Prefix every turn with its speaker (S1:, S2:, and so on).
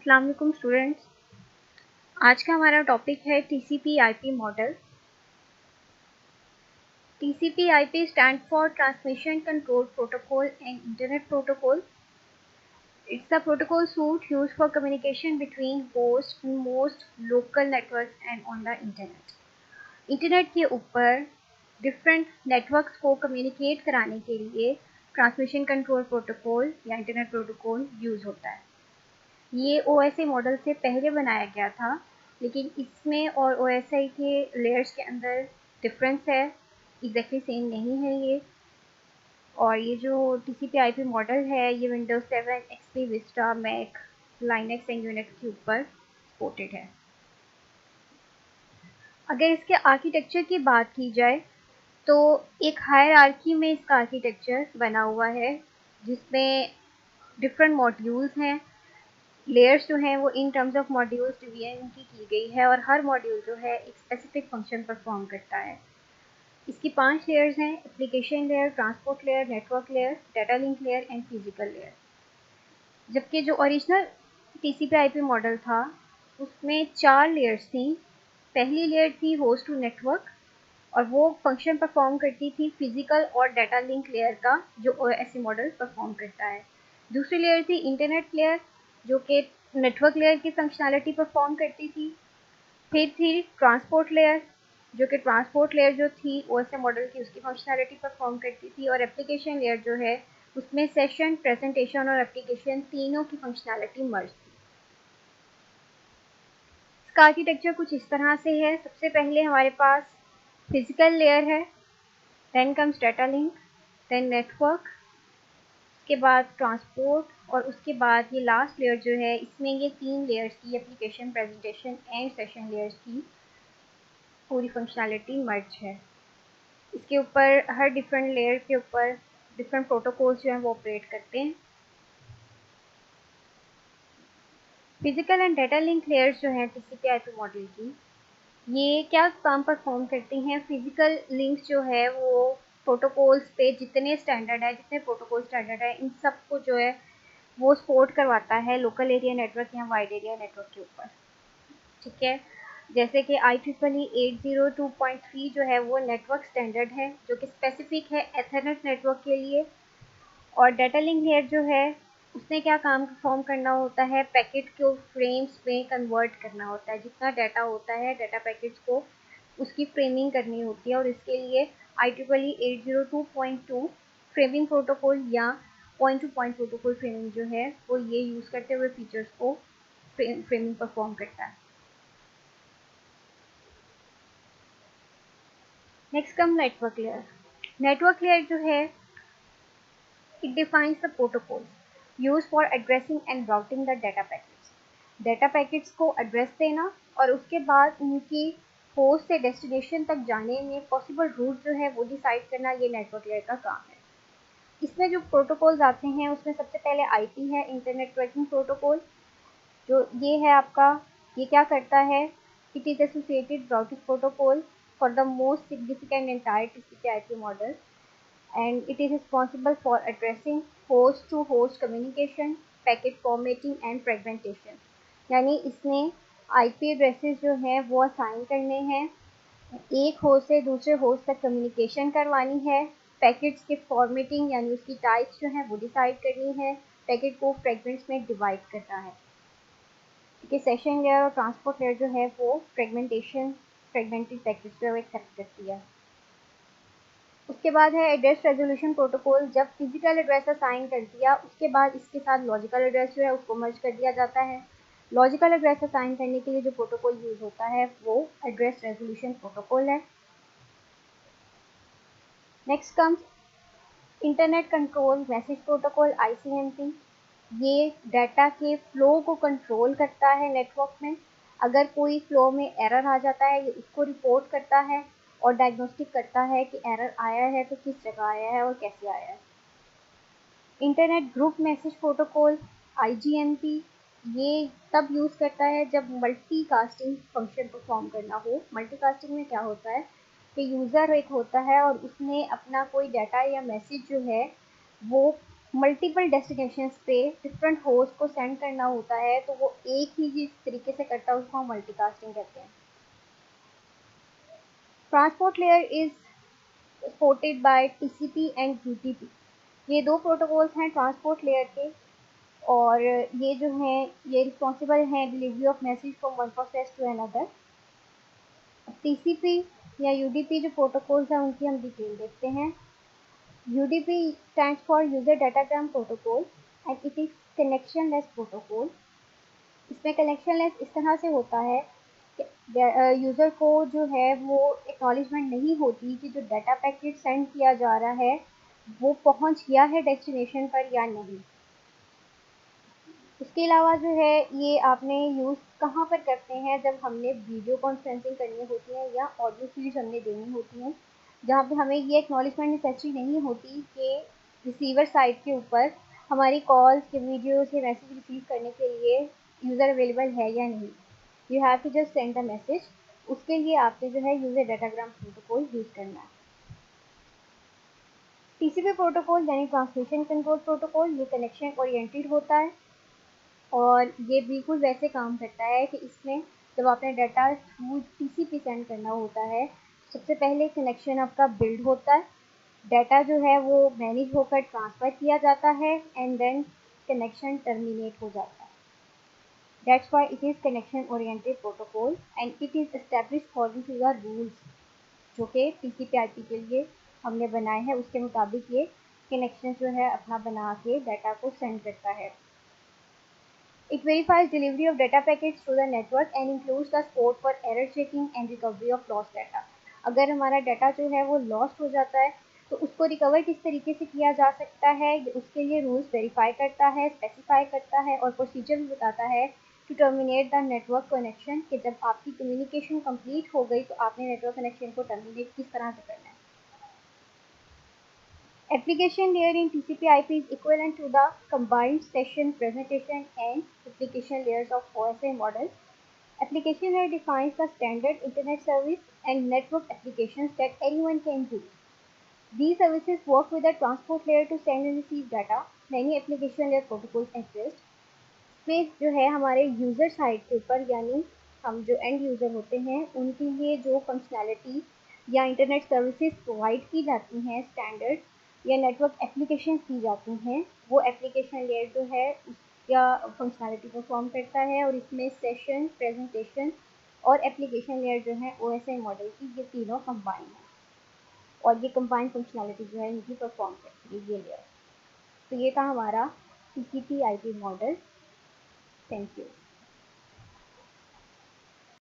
S1: अस्सलाम वालेकुम स्टूडेंट्स। आज का हमारा टॉपिक है TCP/IP model. TCP/IP stand for transmission control protocol and internet protocol. It's the protocol suit used for communication between host in most local networks and on the internet. Internet के ऊपर different networks को communicate कराने के लिए transmission control protocol या internet protocol use होता है। ये OSI मॉडल से पहले बनाया गया था, लेकिन इसमें और OSI के लेयर्स के अंदर डिफरेंस है, एग्जैक्टली सेम नहीं है ये। और ये जो TCP/IP मॉडल है ये Windows 7, XP, Vista, Mac, Linux and Unix के ऊपर सपोर्टेड है। अगर इसके आर्किटेक्चर की बात की जाए तो एक हायरार्की में इसका आर्किटेक्चर बना हुआ है, जिसमें डिफरेंट मॉड्यूल्स हैं। लेयर्स जो हैं वो in terms of modules division की गई है और हर मॉड्यूल जो है एक स्पेसिफिक फंक्शन परफॉर्म करता है। इसकी 5 लेयर्स हैं: application layer, transport layer, network layer, data link layer and physical layer. जबकि जो ओरिजिनल TCP/IP मॉडल था उसमें 4 लेयर्स थी। पहली लेयर थी होस्ट टू नेटवर्क और वो फंक्शन परफॉर्म करती थी फिजिकल और डाटा लिंक लेयर का, जो OSI मॉडल परफॉर्म करता है। दूसरी लेयर थी इंटरनेट लेयर, जो कि नेटवर्क लेयर की फंक्शनैलिटी परफॉर्म करती थी। फिर थी ट्रांसपोर्ट लेयर, जो कि ट्रांसपोर्ट लेयर जो थी OSI मॉडल की उसकी फंक्शनैलिटी परफॉर्म करती थी। और एप्लीकेशन लेयर जो है उसमें सेशन, प्रेजेंटेशन और एप्लीकेशन तीनों की फंक्शनैलिटी मर्ज थी। इसका आर्किटेक्चर कुछ इस तरह से है। सबसे पहले हमारे पास फिजिकल लेयर है, then comes data link, then network, उसके बाद ट्रांसपोर्ट और उसके बाद ये लास्ट लेयर जो है इसमें ये 3 लेयर्स की application, presentation and session layers की पूरी फंक्शनैलिटी मर्ज है। इसके ऊपर हर डिफरेंट लेयर के ऊपर डिफरेंट प्रोटोकॉल्स जो हैं वो ऑपरेट करते हैं। Physical and data link layers जो हैं TCP/IP मॉडल की, ये क्या काम परफॉर्म करती हैं? फिजिकल लिंक्स जो है वो प्रोटोकॉल्स पे जितने स्टैंडर्ड है, जितने प्रोटोकॉल स्टैंडर्ड है, इन सब को जो है वो सपोर्ट करवाता है लोकल एरिया नेटवर्क या वाइड एरिया नेटवर्क के ऊपर। ठीक है, जैसे कि IEEE 802.3 जो है वो नेटवर्क स्टैंडर्ड है, जो कि स्पेसिफिक है एथरनेट नेटवर्क के लिए। और डाटा लिंक लेयर जो है उसने क्या काम परफॉर्म करना होता है? पैकेट को फ्रेम्स में कन्वर्ट करना होता है। जितना डाटा होता है, डाटा पैकेट्स को उसकी फ्रेमिंग करनी होती है और इसके लिए IEEE 802.2 फ्रेमिंग प्रोटोकॉल या point two point protocol framing जो है वो ये यूज़ करते हुए फीचर्स को फ्रेमिंग परफॉर्म करता है। Next come network layer. Network layer जो है it defines the protocols used for addressing and routing the data packets. Data packets को address देना और उसके बाद उनकी होस्ट से डेस्टिनेशन तक जाने में पॉसिबल रूट जो है वो डिसाइड करना, ये नेटवर्क लेयर का काम है। इसमें जो प्रोटोकॉल्स आते हैं उसमें सबसे पहले IP है, इंटरनेट नेटवर्किंग प्रोटोकॉल, जो ये है आपका। ये क्या करता है? It is associated routing protocol for the most significant entire TCP/IP model and it is responsible for addressing host to host communication, packet formatting and fragmentation। यानी इसने IP एड्रेसेस जो हैं वो असाइन करने हैं, एक होस्ट से दूसरे होस्ट तक कम्युनिकेशन करवानी है, पैकेट्स के फॉर्मेटिंग यानी उसकी टाइप्स जो हैं वो डिसाइड करनी है, पैकेट को फ्रेगमेंट्स में डिवाइड करना है। क्योंकि सेशन लेयर और ट्रांसपोर्ट लेयर जो है वो फ्रेगमेंटेड पैकेट्स जो है एक्सेप्ट करती है। उसके बाद है एड्रेस रेजोल्यूशन प्रोटोकॉल। जब फिजिकल एड्रेस असाइन कर दिया उसके बाद इसके साथ लॉजिकल एड्रेस जो है उसको मर्ज कर दिया जाता है। लॉजिकल एड्रेस असाइन करने के लिए जो प्रोटोकॉल यूज़ होता है वो एड्रेस रेजोल्यूशन प्रोटोकॉल है। Next comes internet control message protocol, ICMP। ये डाटा के फ्लो को कंट्रोल करता है नेटवर्क में। अगर कोई फ्लो में एरर आ जाता है ये उसको रिपोर्ट करता है और डायग्नोस्टिक करता है कि एरर आया है तो किस जगह आया है और कैसे आया है। Internet group message protocol, IGMP, ये तब यूज़ करता है जब मल्टीकास्टिंग फंक्शन परफॉर्म करना हो। मल्टीकास्टिंग में क्या होता है कि यूज़र एक होता है और उसने अपना कोई डाटा या मैसेज जो है वो मल्टीपल डेस्टिनेशंस पे डिफरेंट होस्ट को सेंड करना होता है, तो वो एक ही जिस तरीके से करता है उसको हम मल्टीकास्टिंग कहते हैं। Transport layer is supported by TCP and UDP. ये दो प्रोटोकॉल्स हैं ट्रांसपोर्ट लेयर के, और ये जो हैं ये रिस्पॉन्सिबल हैं delivery of message from one process to another. TCP या यूडीपी जो प्रोटोकॉल्स हैं उनकी हम डिटेल देखते हैं। UDP stands for User Datagram Protocol and it is connectionless protocol। इसमें कनेक्शनलेस इस तरह से होता है कि यूज़र को जो है वो एक्नॉलेजमेंट नहीं होती कि जो डाटा पैकेट सेंड किया जा रहा है वो पहुंच गया है डेस्टिनेशन पर या नहीं। इसके अलावा जो है ये आपने यूज़ कहाँ पर करते हैं, जब हमने वीडियो कॉन्फ्रेंसिंग करनी होती है या ऑडियो फील्ड्स हमने देनी होती हैं, जहाँ पे हमें ये एक्नॉलेजमेंट नेसेसरी नहीं होती कि रिसीवर साइड के ऊपर हमारी कॉल्स के वीडियोस या मैसेज रिसीव करने के लिए यूज़र अवेलेबल है या नहीं। You have to just send the message. उसके लिए आपने जो है यूज़र डाटाग्राम प्रोटोकॉल यूज़ करना है। टीसीपी प्रोटोकॉल यानी ट्रांसमिशन कंट्रोल प्रोटोकॉल, ये कनेक्शन ओरिएंटेड होता है और ये बिल्कुल वैसे काम करता है कि इसमें जब आपने डाटा थ्रू टीसीपी सेंड करना होता है, सबसे पहले कनेक्शन आपका बिल्ड होता है, डाटा जो है वो मैनेज होकर ट्रांसफ़र किया जाता है एंड देन कनेक्शन टर्मिनेट हो जाता है। That's why it is connection oriented protocol and it is establish according to the rules जो कि टीसीपी आईपी के लिए हमने बनाए हैं, उसके मुताबिक ये कनेक्शन जो है अपना बना के डाटा को सेंड करता है। It verifies delivery of data packets through the network and includes the support for error checking and recovery of lost data। अगर हमारा डाटा जो है वो लॉस्ट हो जाता है तो उसको रिकवर किस तरीके से किया जा सकता है, उसके लिए रूल्स वेरीफाई करता है, स्पेसिफाई करता है और प्रोसीजर भी बताता है to terminate the network connection, कि जब आपकी कम्युनिकेशन कंप्लीट हो गई तो आपने नेटवर्क कनेक्शन को टर्मिनेट किस तरह से करना है। Application layer in TCP/IP is equivalent to the combined session, presentation, and application layers of OSI model. Application layer defines the standard internet service and network applications that anyone can use. These services work with the transport layer to send and receive data. Many application layer protocols exist. इसमें जो है हमारे user side के ऊपर यानी हम जो end user होते हैं उनके लिए जो फंक्शनैलिटी या इंटरनेट सर्विसेज प्रोवाइड की जाती हैं स्टैंडर्ड या नेटवर्क एप्लीकेशन की जाती हैं, वो एप्लीकेशन लेयर जो है उसका फंक्शनैलिटी परफॉर्म करता है और इसमें सेशन, प्रेजेंटेशन और एप्लीकेशन लेयर जो है OSI मॉडल की ये तीनों कंबाइन है और ये कंबाइंड फंक्शनैलिटी जो है इनकी परफॉर्म करती है ये लेयर। तो ये था हमारा TCP/IP मॉडल। Thank you.